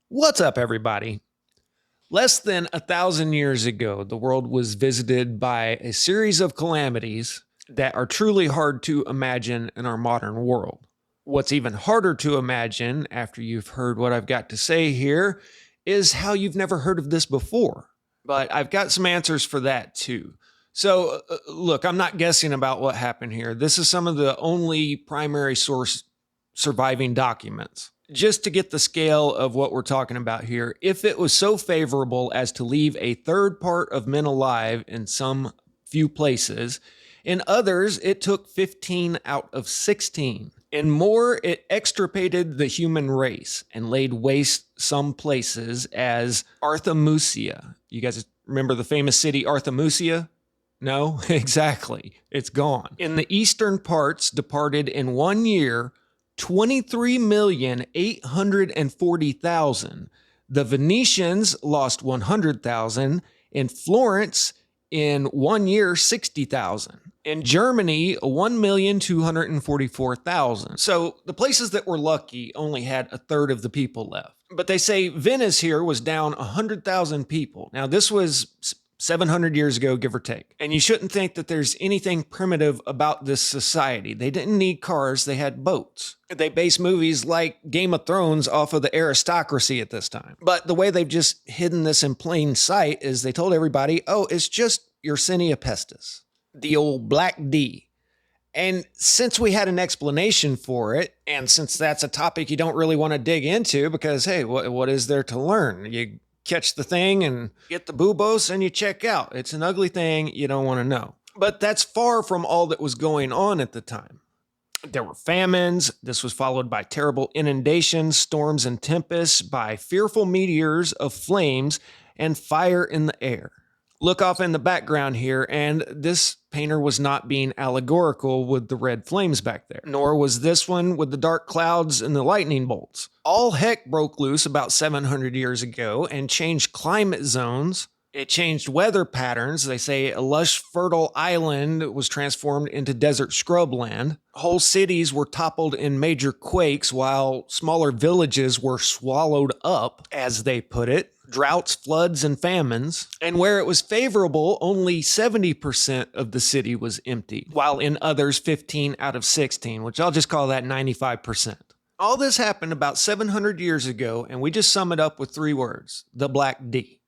What's up, everybody? Less than 1,000 years ago, the world was visited by a series of calamities that are truly hard to imagine in our modern world. What's even harder to imagine, after you've heard what I've got to say here, is how you've never heard of this before. But I've got some answers for that too. So, look, I'm not guessing about what happened here. This is some of the only primary source surviving documents. Just to get the scale of what we're talking about here, if it was so favorable as to leave a third part of men alive in some few places, in others, it took 15 out of 16. In more, it extirpated the human race and laid waste some places as Arthemusia. You guys remember the famous city Arthemusia? No? Exactly. It's gone. In the eastern parts, departed in 1 year 23,840,000. The Venetians lost 100,000. In Florence, in 1 year, 60,000. In Germany, 1,244,000. So the places that were lucky only had a third of the people left. But they say Venice here was down 100,000 people. Now, this was 700 years ago, give or take. And you shouldn't think that there's anything primitive about this society. They didn't need cars, they had boats. They base movies like Game of Thrones off of the aristocracy at this time. But the way they've just hidden this in plain sight is they told everybody, oh, it's just Yersinia pestis, the old Black D. And since we had an explanation for it, and since that's a topic you don't really want to dig into because, hey, what is there to learn? You catch the thing and get the buboes and you check out. It's an ugly thing you don't want to know. But that's far from all that was going on at the time. There were famines. This was followed by terrible inundations, storms and tempests, by fearful meteors of flames and fire in the air. Look off in the background here, and this painter was not being allegorical with the red flames back there, nor was this one with the dark clouds and the lightning bolts. All heck broke loose about 700 years ago and changed climate zones. It changed weather patterns. They say a lush, fertile island was transformed into desert scrubland. Whole cities were toppled in major quakes while smaller villages were swallowed up, as they put it. Droughts, floods, and famines. And where it was favorable, only 70% of the city was emptied, while in others, 15 out of 16, which I'll just call that 95%. All this happened about 700 years ago, and we just sum it up with 3 words: the Black D.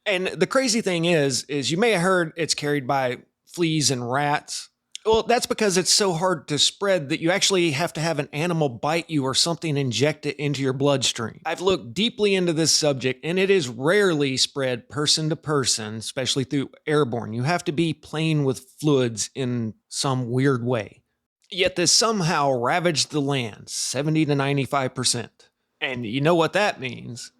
And the crazy thing is you may have heard it's carried by fleas and rats. Well, that's because it's so hard to spread that you actually have to have an animal bite you or something inject it into your bloodstream. I've looked deeply into this subject, and it is rarely spread person to person, especially through airborne. You have to be playing with fluids in some weird way. Yet this somehow ravaged the land, 70 to 95%. And you know what that means?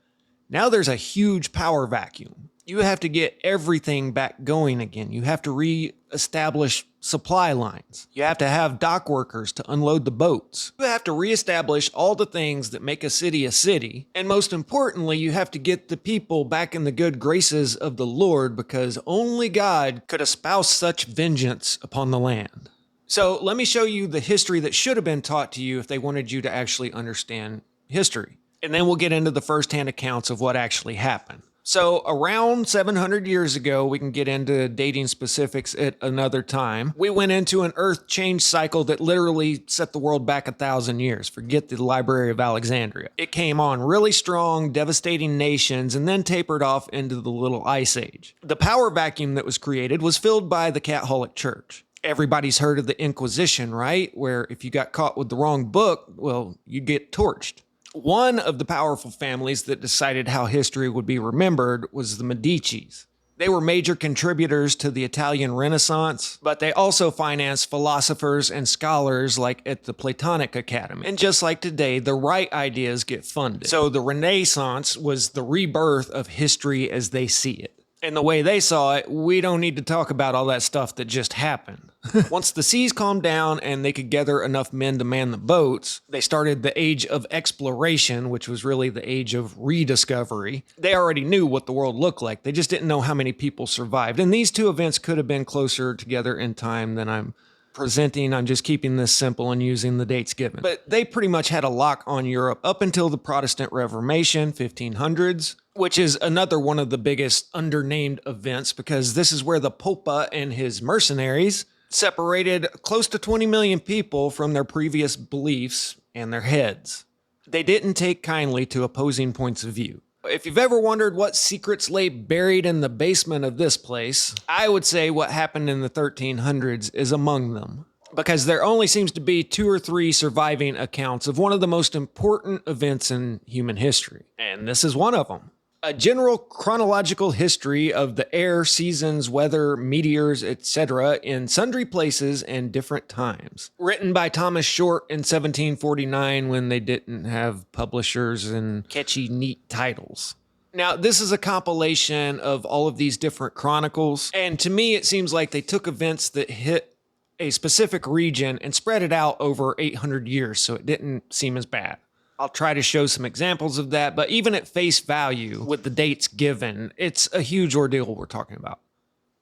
Now there's a huge power vacuum. You have to get everything back going again. You have to re-establish supply lines. You have to have dock workers to unload the boats. You have to re-establish all the things that make a city. And most importantly, you have to get the people back in the good graces of the Lord, because only God could espouse such vengeance upon the land. So let me show you the history that should have been taught to you if they wanted you to actually understand history. And then we'll get into the first-hand accounts of what actually happened. So around 700 years ago, we can get into dating specifics at another time. We went into an earth change cycle that literally set the world back 1,000 years. Forget the Library of Alexandria. It came on really strong, devastating nations, and then tapered off into the Little Ice Age. The power vacuum that was created was filled by the Catholic Church. Everybody's heard of the Inquisition, right? Where if you got caught with the wrong book, well, you'd get torched. One of the powerful families that decided how history would be remembered was the Medicis. They were major contributors to the Italian Renaissance, but they also financed philosophers and scholars like at the Platonic Academy. And just like today, the right ideas get funded. So the Renaissance was the rebirth of history as they see it. And the way they saw it, we don't need to talk about all that stuff that just happened. Once the seas calmed down and they could gather enough men to man the boats, they started the age of exploration, which was really the age of rediscovery. They already knew what the world looked like. They just didn't know how many people survived. And these two events could have been closer together in time than I'm presenting. I'm just keeping this simple and using the dates given. But they pretty much had a lock on Europe up until the Protestant Reformation, 1500s, which is another one of the biggest undernamed events because this is where the Pope and his mercenaries separated close to 20 million people from their previous beliefs and their heads. They didn't take kindly to opposing points of view. If you've ever wondered what secrets lay buried in the basement of this place, I would say what happened in the 1300s is among them. Because there only seems to be 2 or 3 surviving accounts of one of the most important events in human history. And this is one of them. A general chronological history of the air, seasons, weather, meteors, etc. in sundry places and different times. Written by Thomas Short in 1749 when they didn't have publishers and catchy, neat titles. Now, this is a compilation of all of these different chronicles, and to me it seems like they took events that hit a specific region and spread it out over 800 years, so it didn't seem as bad. I'll try to show some examples of that, but even at face value, with the dates given, it's a huge ordeal we're talking about.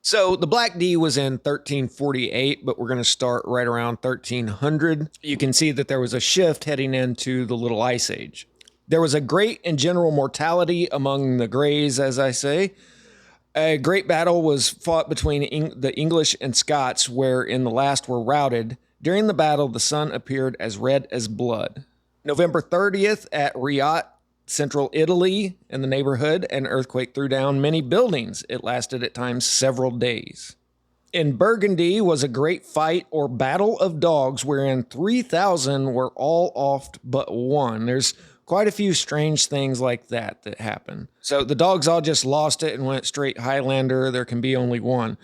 So the Black D was in 1348, but we're going to start right around 1300. You can see that there was a shift heading into the Little Ice Age. There was a great and general mortality among the Greys, as I say. A great battle was fought between the English and Scots, wherein the last were routed. During the battle, the sun appeared as red as blood. November 30th at Riot, central Italy, in the neighborhood, an earthquake threw down many buildings. It lasted at times several days. In Burgundy was a great fight or battle of dogs wherein 3,000 were all off but one. There's quite a few strange things like that happen. So the dogs all just lost it and went straight Highlander. There can be only one.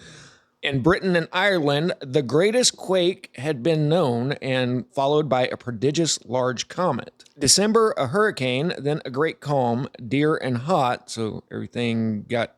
In Britain and Ireland, the greatest quake had been known and followed by a prodigious large comet. December, a hurricane, then a great calm, dear and hot, so everything got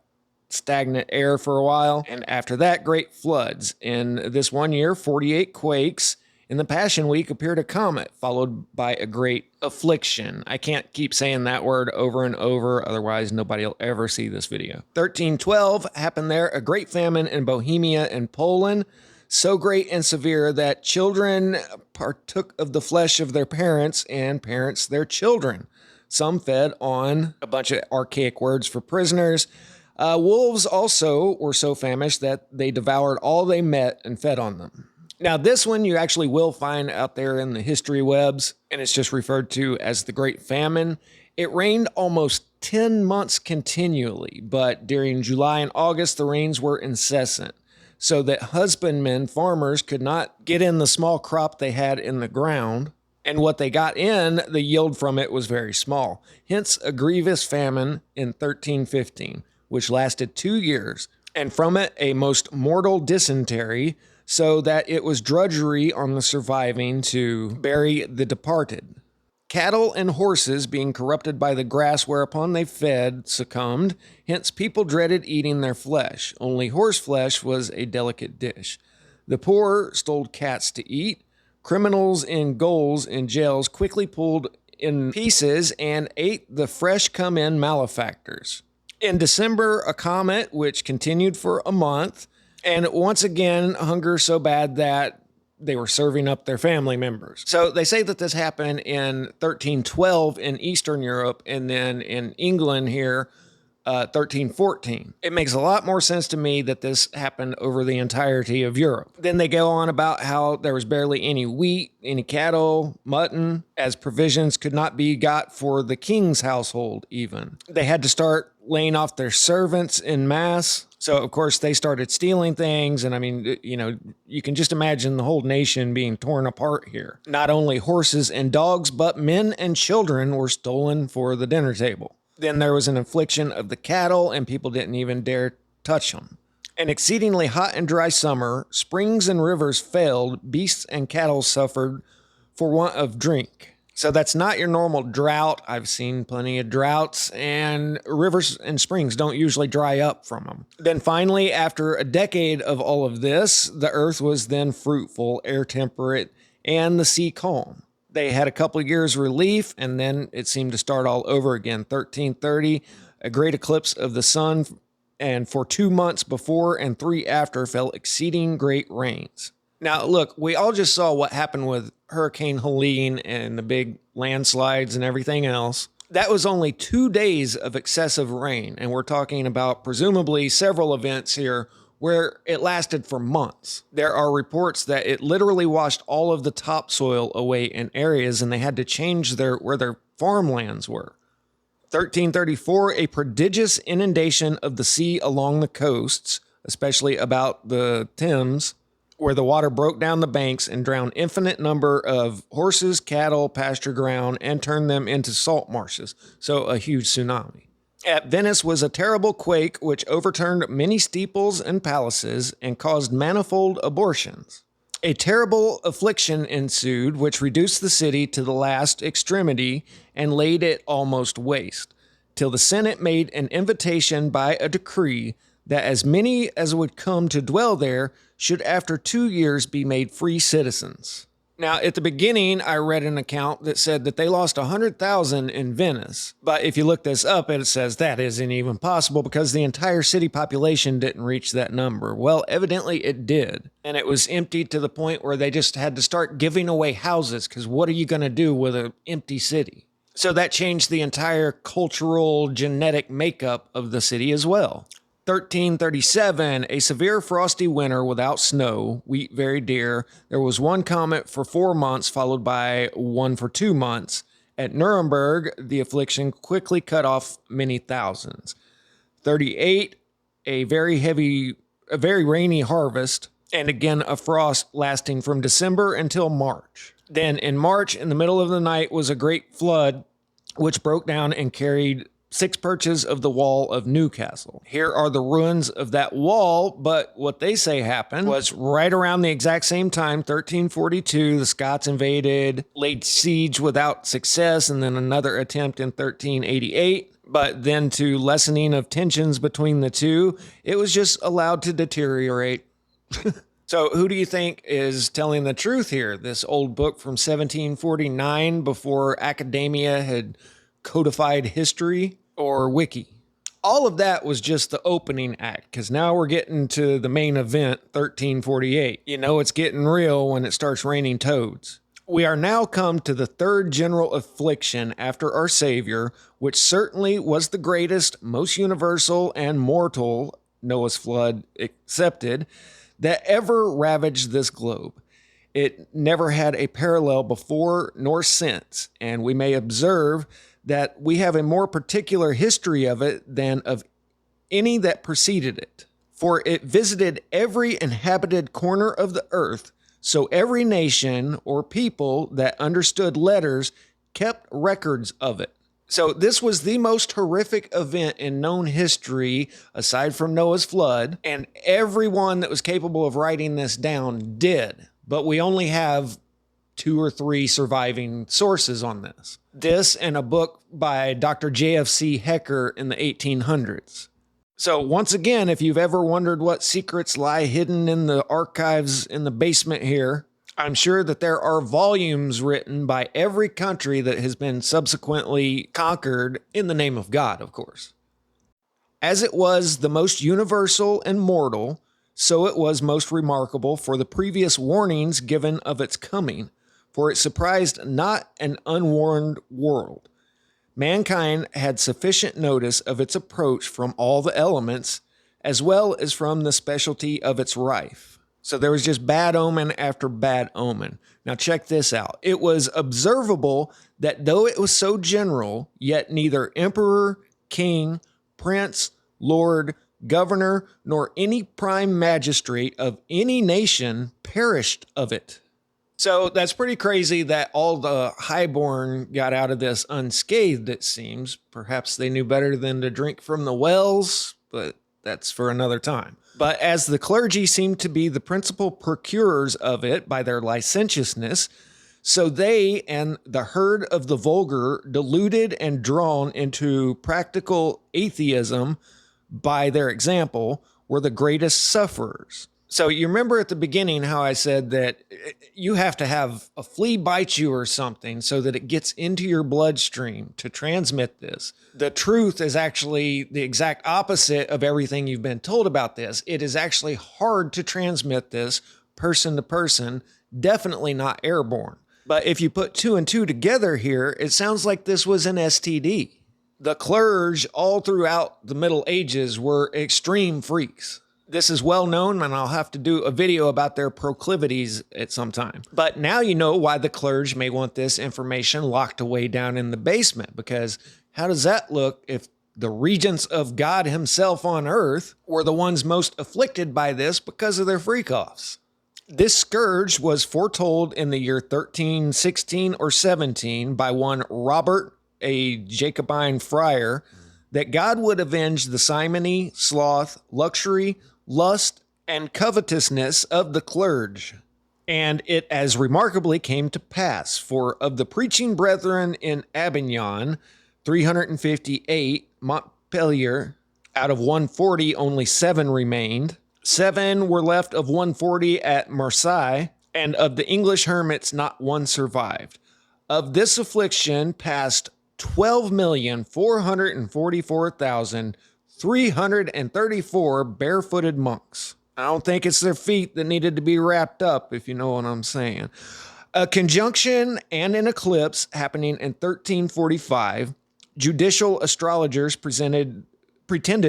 stagnant air for a while. And after that, great floods. In this one year, 48 quakes. In the Passion Week appeared a comet, followed by a great affliction. I can't keep saying that word over and over, otherwise nobody will ever see this video. 1312 happened there, a great famine in Bohemia and Poland, so great and severe that children partook of the flesh of their parents and parents their children. Some fed on a bunch of archaic words for prisoners. Wolves also were so famished that they devoured all they met and fed on them. Now, this one you actually will find out there in the history webs, and it's just referred to as the Great Famine. It rained almost 10 months continually, but during July and August, the rains were incessant, so that husbandmen, farmers, could not get in the small crop they had in the ground, and what they got in, the yield from it was very small. Hence, a grievous famine in 1315, which lasted 2 years, and from it, a most mortal dysentery, so that it was drudgery on the surviving to bury the departed. Cattle and horses, being corrupted by the grass whereupon they fed, succumbed. Hence people dreaded eating their flesh. Only horse flesh was a delicate dish. The poor stole cats to eat. Criminals in gaols and jails quickly pulled in pieces and ate the fresh come-in malefactors. In December, a comet, which continued for a month, and once again, hunger so bad that they were serving up their family members. So they say that this happened in 1312 in Eastern Europe, and then in England here, 1314. It makes a lot more sense to me that this happened over the entirety of Europe. Then they go on about how there was barely any wheat, any cattle, mutton, as provisions could not be got for the king's household even. They had to start laying off their servants en masse. So, of course, they started stealing things. And I mean, you know, you can just imagine the whole nation being torn apart here. Not only horses and dogs, but men and children were stolen for the dinner table. Then there was an affliction of the cattle, and people didn't even dare touch them. An exceedingly hot and dry summer, springs and rivers failed, beasts and cattle suffered for want of drink. So that's not your normal drought. I've seen plenty of droughts, and rivers and springs don't usually dry up from them. Then finally, after a decade of all of this, the earth was then fruitful, air temperate, and the sea calm. They had a couple of years relief, and then it seemed to start all over again. 1330, a great eclipse of the sun, and for 2 months before and 3 after fell exceeding great rains. Now, look, we all just saw what happened with Hurricane Helene and the big landslides and everything else. That was only 2 days of excessive rain, and we're talking about presumably several events here where it lasted for months. There are reports that it literally washed all of the topsoil away in areas, and they had to change where their farmlands were. 1334, a prodigious inundation of the sea along the coasts, especially about the Thames, where the water broke down the banks and drowned infinite number of horses, cattle, pasture ground, and turned them into salt marshes. So a huge tsunami. At Venice was a terrible quake which overturned many steeples and palaces and caused manifold abortions. A terrible affliction ensued, which reduced the city to the last extremity and laid it almost waste, till the Senate made an invitation by a decree that as many as would come to dwell there should after 2 years be made free citizens. Now, at the beginning, I read an account that said that they lost 100,000 in Venice. But if you look this up, it says that isn't even possible because the entire city population didn't reach that number. Well, evidently it did. And it was empty to the point where they just had to start giving away houses because what are you going to do with an empty city? So that changed the entire cultural genetic makeup of the city as well. 1337, a severe frosty winter without snow, wheat very dear. There was one comet for 4 months, followed by one for 2 months. At Nuremberg, the affliction quickly cut off many thousands. 38, a very rainy harvest, and again a frost lasting from December until March. Then in March, in the middle of the night, was a great flood, which broke down and carried 6 perches of the wall of Newcastle. Here are the ruins of that wall, but what they say happened was right around the exact same time, 1342, the Scots invaded, laid siege without success, and then another attempt in 1388. But then to lessening of tensions between the two, it was just allowed to deteriorate. So who do you think is telling the truth here? This old book from 1749 before academia had codified history, or wiki? All of that was just the opening act, because now we're getting to the main event, 1348. You know it's getting real when it starts raining toads. We are now come to the third general affliction after our Savior, which certainly was the greatest, most universal, and mortal, Noah's flood excepted, that ever ravaged this globe. It never had a parallel before nor since, and we may observe that we have a more particular history of it than of any that preceded it. For it visited every inhabited corner of the earth, so every nation or people that understood letters kept records of it. So this was the most horrific event in known history, aside from Noah's flood, and everyone that was capable of writing this down did. But we only have 2 or 3 surviving sources on this. This and a book by Dr. J.F.C. Hecker in the 1800s. So once again, if you've ever wondered what secrets lie hidden in the archives in the basement here, I'm sure that there are volumes written by every country that has been subsequently conquered in the name of God, of course. As it was the most universal and mortal, so it was most remarkable for the previous warnings given of its coming, for it surprised not an unwarned world. Mankind had sufficient notice of its approach from all the elements, as well as from the specialty of its rife. So there was just bad omen after bad omen. Now check this out. It was observable that though it was so general, yet neither emperor, king, prince, lord, governor, nor any prime magistrate of any nation perished of it. So that's pretty crazy that all the highborn got out of this unscathed, it seems. Perhaps they knew better than to drink from the wells, but that's for another time. But as the clergy seemed to be the principal procurers of it by their licentiousness, so they and the herd of the vulgar, deluded and drawn into practical atheism by their example, were the greatest sufferers. So you remember at the beginning how I said that you have to have a flea bite you or something so that it gets into your bloodstream to transmit this. The truth is actually the exact opposite of everything you've been told about this. It is actually hard to transmit this person to person, definitely not airborne. But if you put two and two together here, it sounds like this was an STD. The clergy all throughout the Middle Ages were extreme freaks. This is well known, and I'll have to do a video about their proclivities at some time. But now you know why the clergy may want this information locked away down in the basement, because how does that look if the regents of God himself on earth were the ones most afflicted by this because of their freak-offs? This scourge was foretold in the year 1316 or 17 by one Robert, a Jacobine friar, that God would avenge the simony, sloth, luxury, lust, and covetousness of the clergy. And it as remarkably came to pass, for of the preaching brethren in Avignon, 358, Montpellier, out of 140 only 7 remained. 7 were left of 140 at Marseille, and of the English hermits not one survived. Of this affliction passed 12,444,334 barefooted monks. I don't think it's their feet that needed to be wrapped up, if you know what I'm saying. A conjunction and an eclipse happening in 1345, judicial astrologers pretended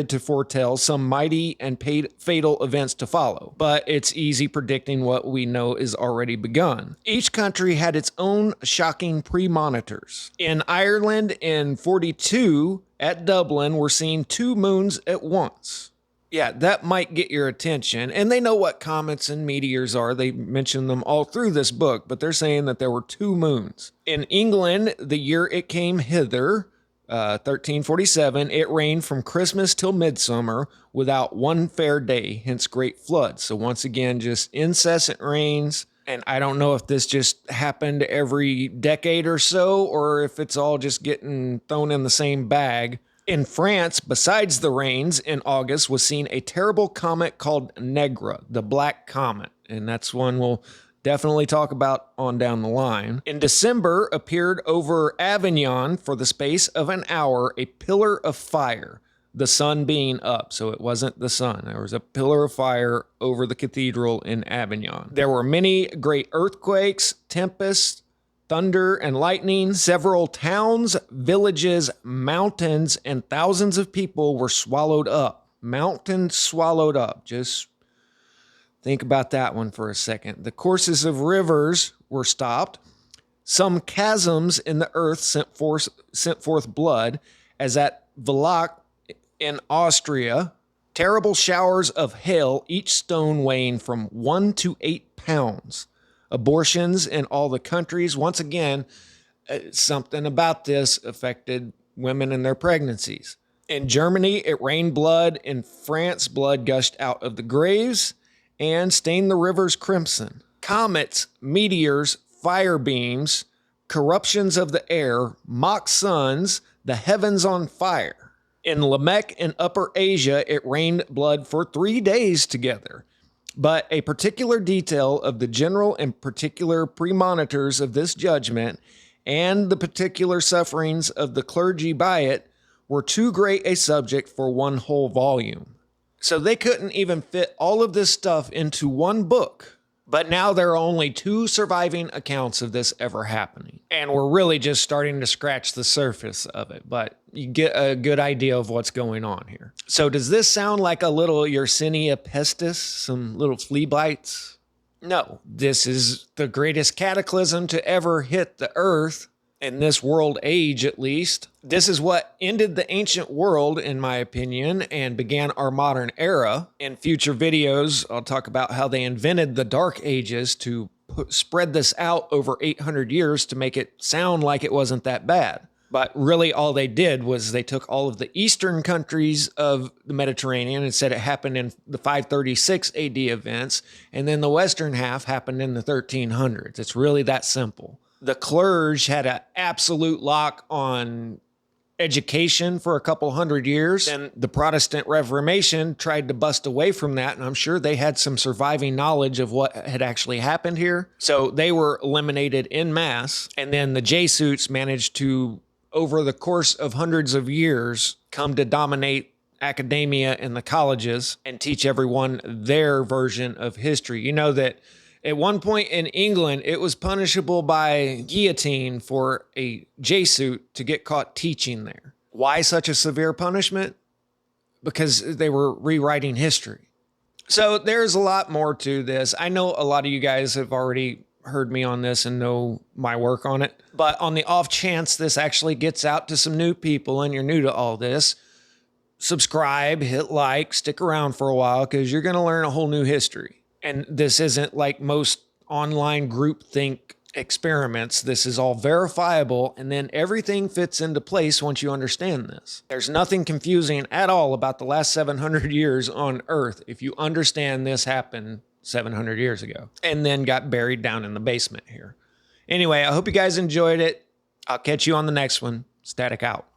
to foretell some mighty and fatal events to follow, but it's easy predicting what we know is already begun. Each country had its own shocking premonitors. In Ireland in 42, at Dublin, we're seeing 2 moons at once. Yeah, that might get your attention, and they know what comets and meteors are. They mention them all through this book, but they're saying that there were 2 moons. In England, the year it came hither, 1347, it rained from Christmas till midsummer without one fair day, hence great floods. So once again, just incessant rains. And I don't know if this just happened every decade or so, or if it's all just getting thrown in the same bag. In France, besides the rains, in August was seen a terrible comet called Negra, the Black Comet. And that's one we'll definitely talk about on down the line. In December, appeared over Avignon for the space of an hour a pillar of fire, the sun being up. So it wasn't the sun. There was a pillar of fire over the cathedral in Avignon. There were many great earthquakes, tempests, thunder and lightning. Several towns, villages, mountains, and thousands of people were swallowed up. Mountains swallowed up. Just think about that one for a second. The courses of rivers were stopped. Some chasms in the earth sent forth blood, as at Villach in Austria. Terrible showers of hail, each stone weighing from 1 to 8 pounds. Abortions in all the countries. Once again, something about this affected women in their pregnancies. In Germany, it rained blood. In France, blood gushed out of the graves and stained the rivers crimson. Comets, meteors, fire beams, corruptions of the air, mock suns, the heavens on fire. In Lamech in Upper Asia, it rained blood for 3 days together. But a particular detail of the general and particular premonitors of this judgment and the particular sufferings of the clergy by it were too great a subject for one whole volume. So they couldn't even fit all of this stuff into one book. But now there are only 2 surviving accounts of this ever happening. And we're really just starting to scratch the surface of it. But you get a good idea of what's going on here. So does this sound like a little Yersinia pestis? Some little flea bites? No. This is the greatest cataclysm to ever hit the earth. In this world age, at least. This is what ended the ancient world, in my opinion, and began our modern era. In future videos, I'll talk about how they invented the Dark Ages to spread this out over 800 years to make it sound like it wasn't that bad. But really all they did was they took all of the eastern countries of the Mediterranean and said it happened in the 536 AD events, and then the western half happened in the 1300s. It's really that simple. The clergy had an absolute lock on education for a couple hundred years, and the Protestant Reformation tried to bust away from that, and I'm sure they had some surviving knowledge of what had actually happened here. So they were eliminated en masse, and then the Jesuits managed to, over the course of hundreds of years, come to dominate academia and the colleges and teach everyone their version of history. You know that at one point in England, it was punishable by guillotine for a Jesuit to get caught teaching there. Why such a severe punishment? Because they were rewriting history. So there's a lot more to this. I know a lot of you guys have already heard me on this and know my work on it. But on the off chance this actually gets out to some new people and you're new to all this, subscribe, hit like, stick around for a while because you're going to learn a whole new history. And this isn't like most online groupthink experiments. This is all verifiable, and then everything fits into place once you understand this. There's nothing confusing at all about the last 700 years on Earth if you understand this happened 700 years ago and then got buried down in the basement here. Anyway, I hope you guys enjoyed it. I'll catch you on the next one. Static out.